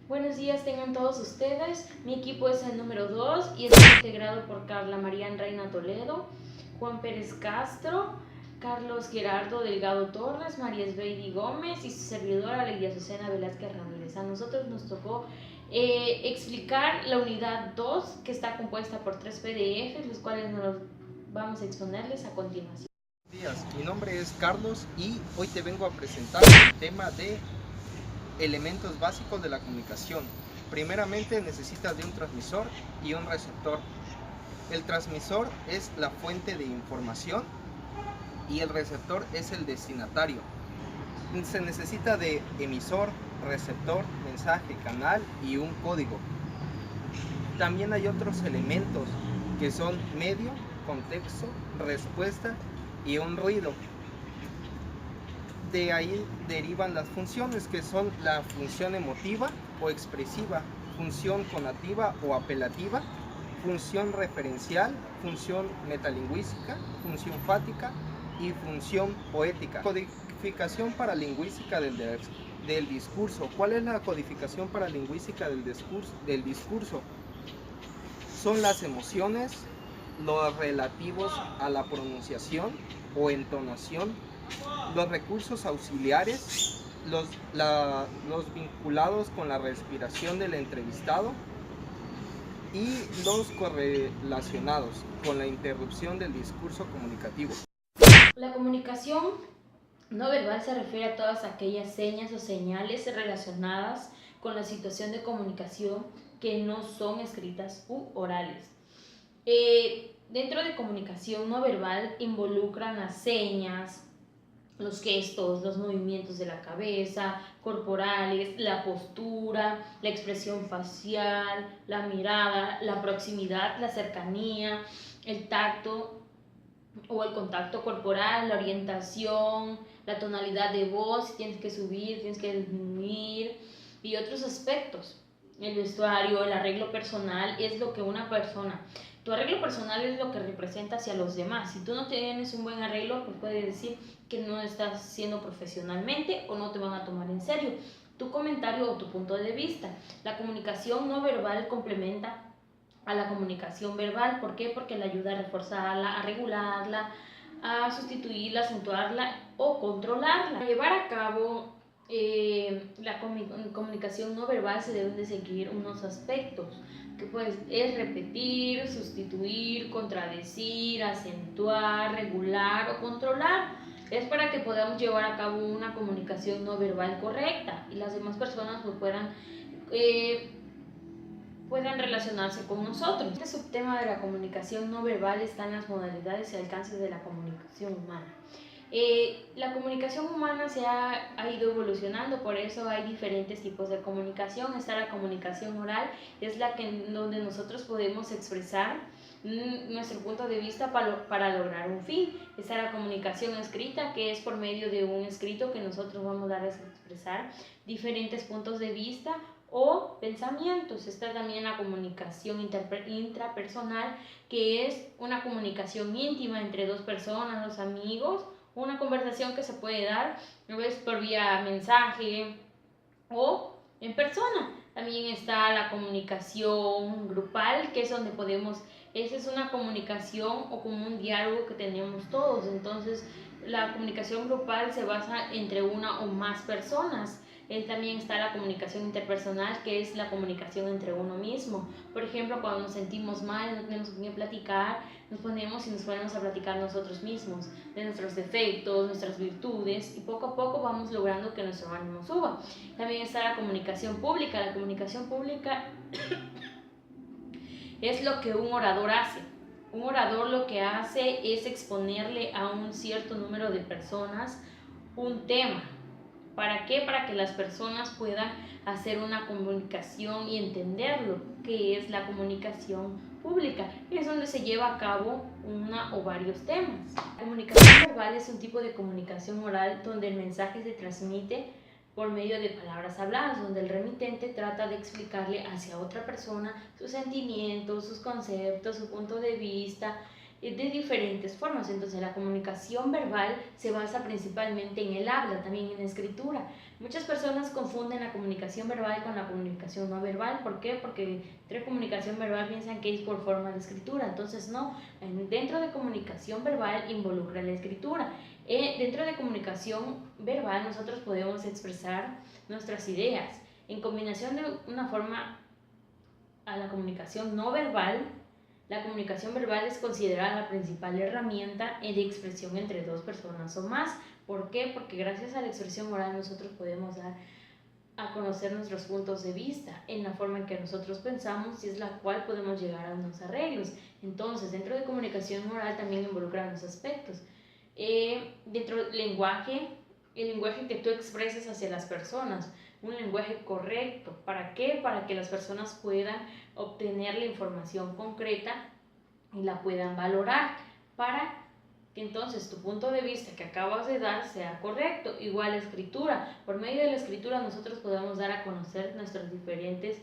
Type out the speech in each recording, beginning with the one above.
Buenos días tengan todos ustedes. Mi equipo es el número 2 y está integrado por Carla Marián Reina Toledo, Juan Pérez Castro, Carlos Gerardo Delgado Torres, María Esbeidi Gómez y su servidora Lidia Azucena Velázquez Ramírez. A nosotros nos tocó explicar la unidad 2, que está compuesta por 3 PDFs, los cuales nos vamos a exponerles a continuación. Buenos días, mi nombre es Carlos y hoy te vengo a presentar el tema de elementos básicos de la comunicación. Primeramente necesitas de un transmisor y un receptor. El transmisor es la fuente de información y el receptor es el destinatario. Se necesita de emisor, receptor, mensaje, canal y un código. También hay otros elementos que son medio, contexto, respuesta y un ruido. De ahí derivan las funciones, que son la función emotiva o expresiva, función conativa o apelativa, función referencial, función metalingüística, función fática y función poética. Codificación paralingüística del discurso. ¿Cuál es la codificación paralingüística del discurso? Son las emociones, los relativos a la pronunciación o entonación, los recursos auxiliares, los vinculados con la respiración del entrevistado y los correlacionados con la interrupción del discurso comunicativo. La comunicación no verbal se refiere a todas aquellas señas o señales relacionadas con la situación de comunicación que no son escritas u orales. Dentro de comunicación no verbal involucran las señas, los gestos, los movimientos de la cabeza, corporales, la postura, la expresión facial, la mirada, la proximidad, la cercanía, el tacto o el contacto corporal, la orientación, la tonalidad de voz, si tienes que subir, tienes que disminuir y otros aspectos. El vestuario, el arreglo personal es lo que una persona, tu arreglo personal es lo que representa hacia los demás. Si tú no tienes un buen arreglo, pues puedes decir que no estás haciendo profesionalmente o no te van a tomar en serio tu comentario o tu punto de vista. La comunicación no verbal complementa a la comunicación verbal. ¿Por qué? Porque la ayuda a reforzarla, a regularla, a sustituirla, acentuarla o controlarla. Para llevar a cabo la comunicación no verbal se deben de seguir unos aspectos, que pues es repetir, sustituir, contradecir, acentuar, regular o controlar. Es para que podamos llevar a cabo una comunicación no verbal correcta y las demás personas pues puedan relacionarse con nosotros. Este subtema de la comunicación no verbal está en las modalidades y alcances de la comunicación humana. La comunicación humana se ha ido evolucionando, por eso hay diferentes tipos de comunicación. Está la comunicación oral, es la donde nosotros podemos expresar nuestro punto de vista para lograr un fin. Está la comunicación escrita, que es por medio de un escrito que nosotros vamos a dar a expresar diferentes puntos de vista o pensamientos. Está también la comunicación intrapersonal, que es una comunicación íntima entre dos personas, dos amigos, una conversación que se puede dar a veces por vía mensaje o en persona. También está la comunicación grupal, que es donde esa es una comunicación o como un diálogo que tenemos todos. Entonces la comunicación grupal se basa entre una o más personas. También está la comunicación interpersonal, que es la comunicación entre uno mismo. Por ejemplo, cuando nos sentimos mal, no tenemos con quién platicar, nos ponemos a platicar nosotros mismos de nuestros defectos, nuestras virtudes, y poco a poco vamos logrando que nuestro ánimo suba. También está la comunicación pública. La comunicación pública es lo que un orador hace. Un orador lo que hace es exponerle a un cierto número de personas un tema. ¿Para qué? Para que las personas puedan hacer una comunicación y entender lo que es la comunicación pública. Es donde se lleva a cabo una o varios temas. La comunicación verbal es un tipo de comunicación oral donde el mensaje se transmite por medio de palabras habladas, donde el remitente trata de explicarle hacia otra persona sus sentimientos, sus conceptos, su punto de vista, de diferentes formas. Entonces la comunicación verbal se basa principalmente en el habla, también en la escritura, Muchas personas confunden la comunicación verbal con la comunicación no verbal. ¿Por qué? Porque entre comunicación verbal piensan que es por forma de escritura. Entonces no, dentro de comunicación verbal involucra la escritura. Dentro de comunicación verbal nosotros podemos expresar nuestras ideas. En combinación de una forma a la comunicación no verbal, la comunicación verbal es considerada la principal herramienta de expresión entre dos personas o más. ¿Por qué? Porque gracias a la expresión oral nosotros podemos dar a conocer nuestros puntos de vista en la forma en que nosotros pensamos y es la cual podemos llegar a unos arreglos. Entonces, dentro de comunicación oral también involucran los aspectos. Dentro del lenguaje, el lenguaje que tú expresas hacia las personas, un lenguaje correcto. ¿Para qué? Para que las personas puedan obtener la información concreta y la puedan valorar, para que entonces tu punto de vista que acabas de dar sea correcto. Igual la escritura, por medio de la escritura nosotros podemos dar a conocer nuestros diferentes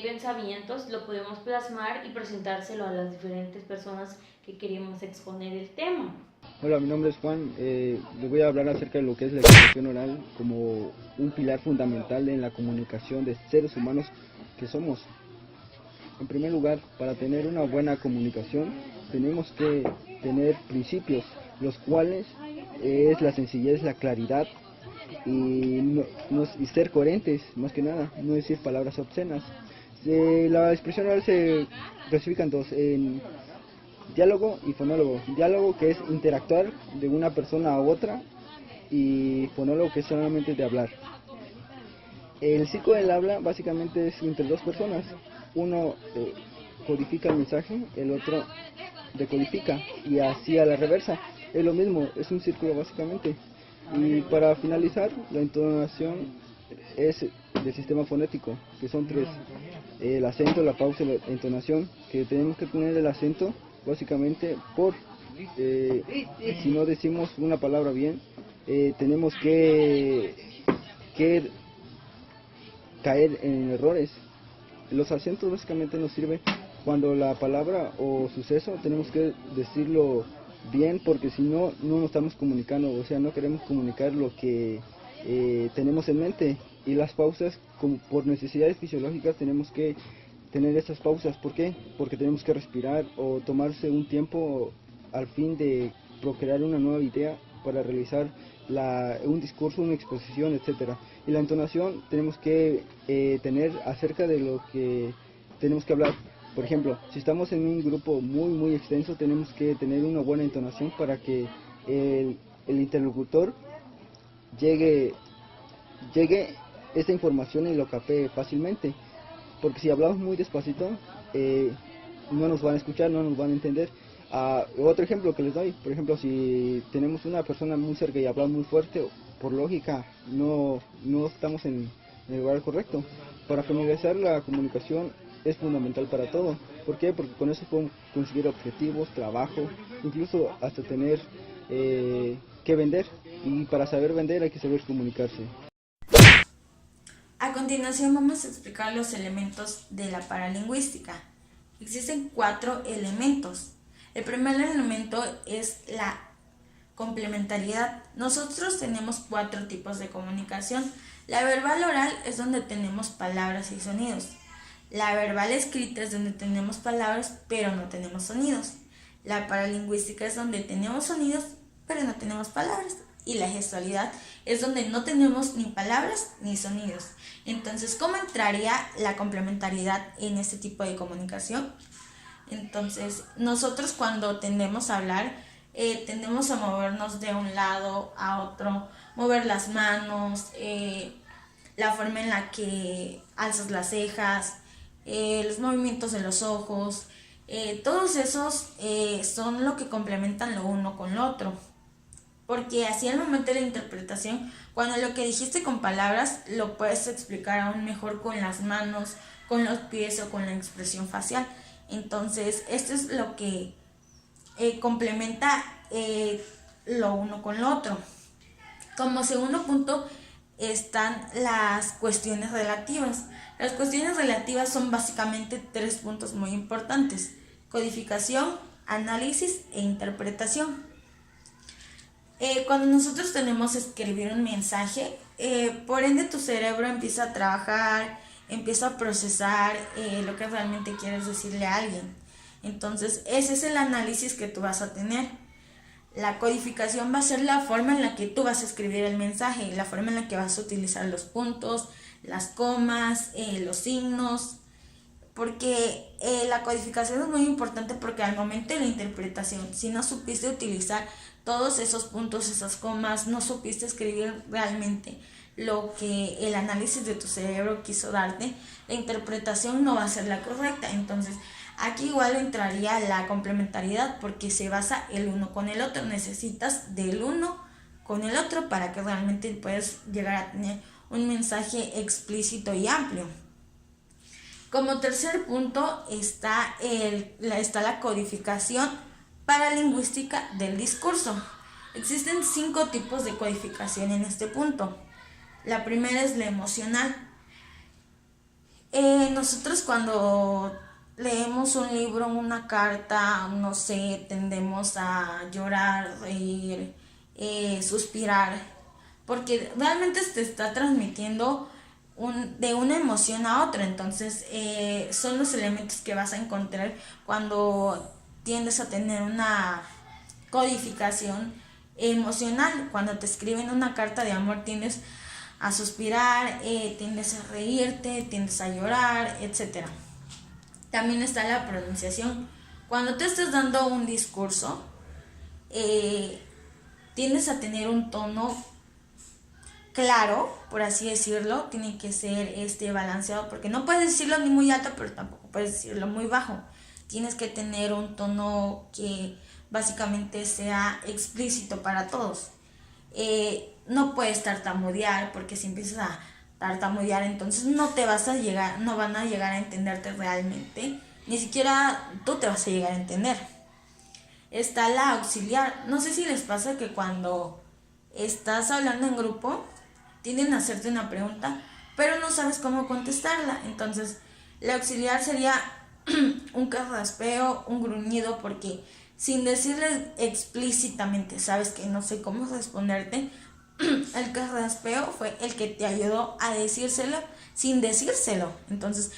pensamientos, lo podemos plasmar y presentárselo a las diferentes personas que queremos exponer el tema. Hola, mi nombre es Juan. Les voy a hablar acerca de lo que es la expresión oral como un pilar fundamental en la comunicación de seres humanos que somos. En primer lugar, para tener una buena comunicación tenemos que tener principios, los cuales es la sencillez, la claridad y ser coherentes, más que nada, no decir palabras obscenas. La expresión oral se clasifica en dos, en diálogo y fonólogo. Diálogo, que es interactuar de una persona a otra, y fonólogo, que es solamente de hablar. El ciclo del habla básicamente es entre dos personas. Uno codifica el mensaje, el otro decodifica, y así a la reversa. Es lo mismo, es un círculo básicamente. Y para finalizar, la entonación es del sistema fonético, que son tres: el acento, la pausa y la entonación, que tenemos que poner el acento básicamente por si no decimos una palabra bien, tenemos que caer en errores. Los acentos básicamente nos sirven cuando la palabra o suceso tenemos que decirlo bien, porque si no, no nos estamos comunicando, o sea, no queremos comunicar lo que tenemos en mente. Y las pausas, como por necesidades fisiológicas, tenemos que tener esas pausas. ¿Por qué? Porque tenemos que respirar o tomarse un tiempo al fin de procrear una nueva idea para realizar un discurso, una exposición, etcétera. Y la entonación tenemos que tener acerca de lo que tenemos que hablar. Por ejemplo, si estamos en un grupo muy extenso, tenemos que tener una buena entonación para que el interlocutor llegue esta información y lo capee fácilmente. Porque si hablamos muy despacito, no nos van a escuchar, no nos van a entender. Otro ejemplo que les doy, por ejemplo, si tenemos una persona muy cerca y habla muy fuerte, por lógica no estamos en el lugar correcto. Para finalizar, la comunicación es fundamental para todo. ¿Por qué? Porque con eso podemos conseguir objetivos, trabajo, incluso hasta tener que vender. Y para saber vender hay que saber comunicarse. A continuación vamos a explicar los elementos de la paralingüística. Existen 4 elementos. El primer elemento es la complementariedad. Nosotros tenemos 4 tipos de comunicación. La verbal oral es donde tenemos palabras y sonidos. La verbal escrita es donde tenemos palabras pero no tenemos sonidos. La paralingüística es donde tenemos sonidos pero no tenemos palabras. Y la gestualidad es donde no tenemos ni palabras ni sonidos. Entonces, ¿cómo entraría la complementariedad en este tipo de comunicación? Entonces, nosotros cuando tendemos a hablar, tendemos a movernos de un lado a otro, mover las manos, la forma en la que alzas las cejas, los movimientos de los ojos, todos esos son lo que complementan lo uno con lo otro. Porque así al momento de la interpretación, cuando lo que dijiste con palabras, lo puedes explicar aún mejor con las manos, con los pies o con la expresión facial. Entonces, esto es lo que complementa lo uno con lo otro. Como segundo punto están las cuestiones relativas. Las cuestiones relativas son básicamente 3 puntos muy importantes: codificación, análisis e interpretación. Cuando nosotros tenemos que escribir un mensaje, por ende tu cerebro empieza a trabajar, empieza a procesar lo que realmente quieres decirle a alguien. Entonces, ese es el análisis que tú vas a tener. La codificación va a ser la forma en la que tú vas a escribir el mensaje, la forma en la que vas a utilizar los puntos, las comas, los signos, porque la codificación es muy importante porque al momento de la interpretación, si no supiste utilizar todos esos puntos, esas comas, no supiste escribir realmente lo que el análisis de tu cerebro quiso darte, la interpretación no va a ser la correcta. Entonces, aquí igual entraría la complementariedad porque se basa el uno con el otro. Necesitas del uno con el otro para que realmente puedas llegar a tener un mensaje explícito y amplio. Como tercer punto está la codificación paralingüística del discurso. Existen 5 tipos de codificación en este punto. La primera es la emocional. Nosotros cuando leemos un libro, una carta, no sé, tendemos a llorar, reír, suspirar, porque realmente te está transmitiendo de una emoción a otra. Entonces son los elementos que vas a encontrar cuando tiendes a tener una codificación emocional. Cuando te escriben una carta de amor tiendes a suspirar, tiendes a reírte, tiendes a llorar, etc. También está la pronunciación. Cuando te estás dando un discurso, tiendes a tener un tono claro, por así decirlo. Tiene que ser balanceado, porque no puedes decirlo ni muy alto, pero tampoco puedes decirlo muy bajo. Tienes que tener un tono que básicamente sea explícito para todos. No puedes tartamudear, porque si empiezas a tartamudear, entonces no van a llegar a entenderte realmente, ni siquiera tú te vas a llegar a entender. Está la auxiliar. No sé si les pasa que cuando estás hablando en grupo tienden a hacerte una pregunta, pero no sabes cómo contestarla. Entonces, la auxiliar sería un carraspeo, un gruñido, porque sin decirle explícitamente, sabes que no sé cómo responderte, el carraspeo fue el que te ayudó a decírselo sin decírselo. Entonces,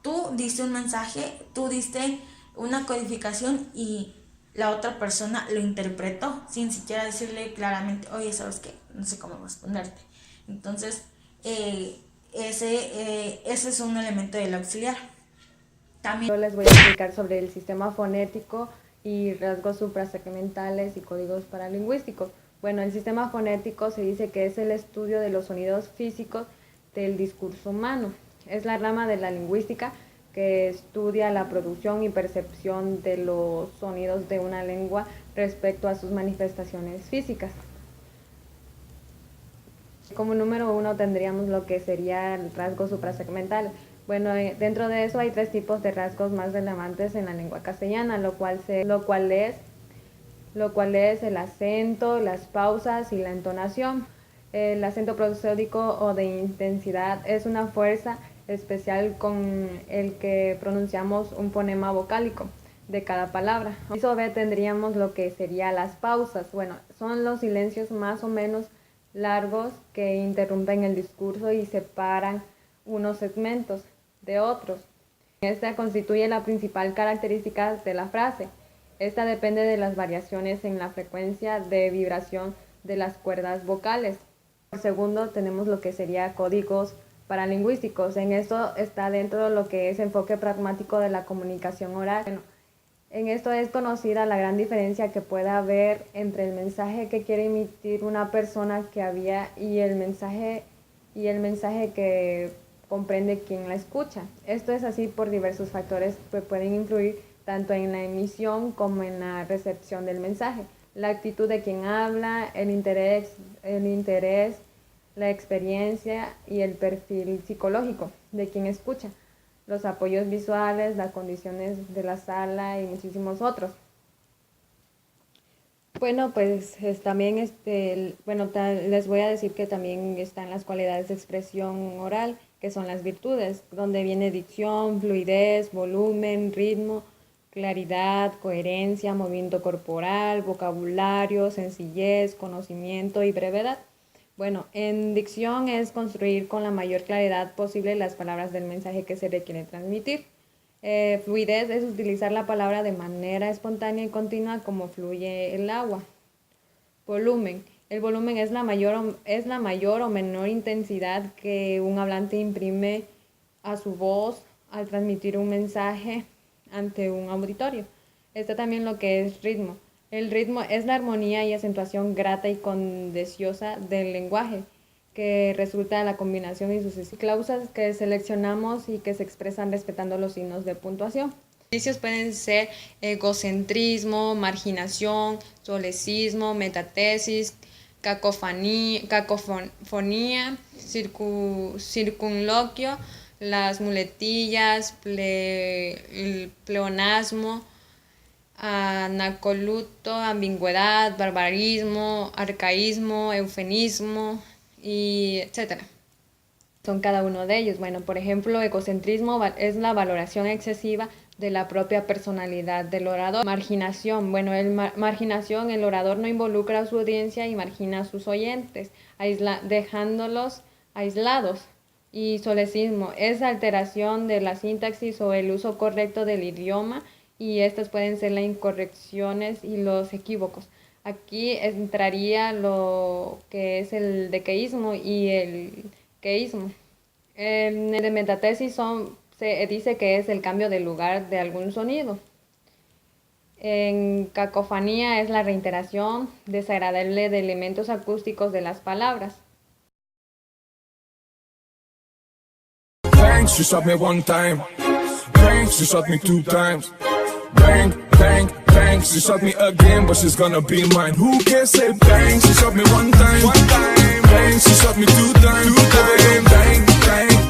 tú diste un mensaje, tú diste una codificación y la otra persona lo interpretó sin siquiera decirle claramente, oye, ¿sabes qué? No sé cómo responderte. Entonces, ese es un elemento del auxiliar. También yo les voy a explicar sobre el sistema fonético y rasgos suprasegmentales y códigos paralingüísticos. Bueno, el sistema fonético se dice que es el estudio de los sonidos físicos del discurso humano. Es la rama de la lingüística que estudia la producción y percepción de los sonidos de una lengua respecto a sus manifestaciones físicas. Como número 1 tendríamos lo que sería el rasgo suprasegmental. Bueno, dentro de eso hay 3 tipos de rasgos más relevantes en la lengua castellana, lo cual es el acento, las pausas y la entonación. El acento prosódico o de intensidad es una fuerza especial con el que pronunciamos un fonema vocálico de cada palabra. En inciso B tendríamos lo que sería las pausas. Bueno, son los silencios más o menos largos que interrumpen el discurso y separan unos segmentos de otros. Esta constituye la principal característica de la frase. Esta depende de las variaciones en la frecuencia de vibración de las cuerdas vocales. Por segundo tenemos lo que sería códigos paralingüísticos. En esto está dentro de lo que es enfoque pragmático de la comunicación oral. Bueno, en esto es conocida la gran diferencia que puede haber entre el mensaje que quiere emitir una persona que habla y el mensaje que comprende quien la escucha. Esto es así por diversos factores que pueden influir tanto en la emisión como en la recepción del mensaje. La actitud de quien habla, el interés, la experiencia y el perfil psicológico de quien escucha, los apoyos visuales, las condiciones de la sala y muchísimos otros. Bueno, pues también les voy a decir que también están las cualidades de expresión oral, que son las virtudes, donde viene dicción, fluidez, volumen, ritmo, claridad, coherencia, movimiento corporal, vocabulario, sencillez, conocimiento y brevedad. Bueno, en dicción es construir con la mayor claridad posible las palabras del mensaje que se le quiere transmitir. Fluidez es utilizar la palabra de manera espontánea y continua como fluye el agua. Volumen. El volumen es la mayor o menor intensidad que un hablante imprime a su voz al transmitir un mensaje ante un auditorio. Está también lo que es ritmo. El ritmo es la armonía y acentuación grata y condiciosa del lenguaje, que resulta de la combinación y sucesivas clausas que seleccionamos y que se expresan respetando los signos de puntuación. Ejercicios pueden ser egocentrismo, marginación, solecismo, metatesis, cacofonía, circunloquio, las muletillas, el pleonasmo, anacoluto, ambigüedad, barbarismo, arcaísmo, eufemismo, y etcétera. Son cada uno de ellos. Bueno, por ejemplo, egocentrismo es la valoración excesiva de la propia personalidad del orador. Marginación, bueno, marginación, el orador no involucra a su audiencia y margina a sus oyentes, dejándolos aislados. Y solecismo es alteración de la sintaxis o el uso correcto del idioma, y estas pueden ser las incorrecciones y los equívocos. Aquí entraría lo que es el dequeísmo y el queísmo. En el de metatesis se dice que es el cambio de lugar de algún sonido. En cacofonía es la reiteración desagradable de elementos acústicos de las palabras. Bang, she shot me one time. Bang, she shot me two times. Bang, bang, bang, she shot me again, but she's gonna be mine. Who can say bang? She shot me one time. Bang, she shot me two times. Bang, bang, bang.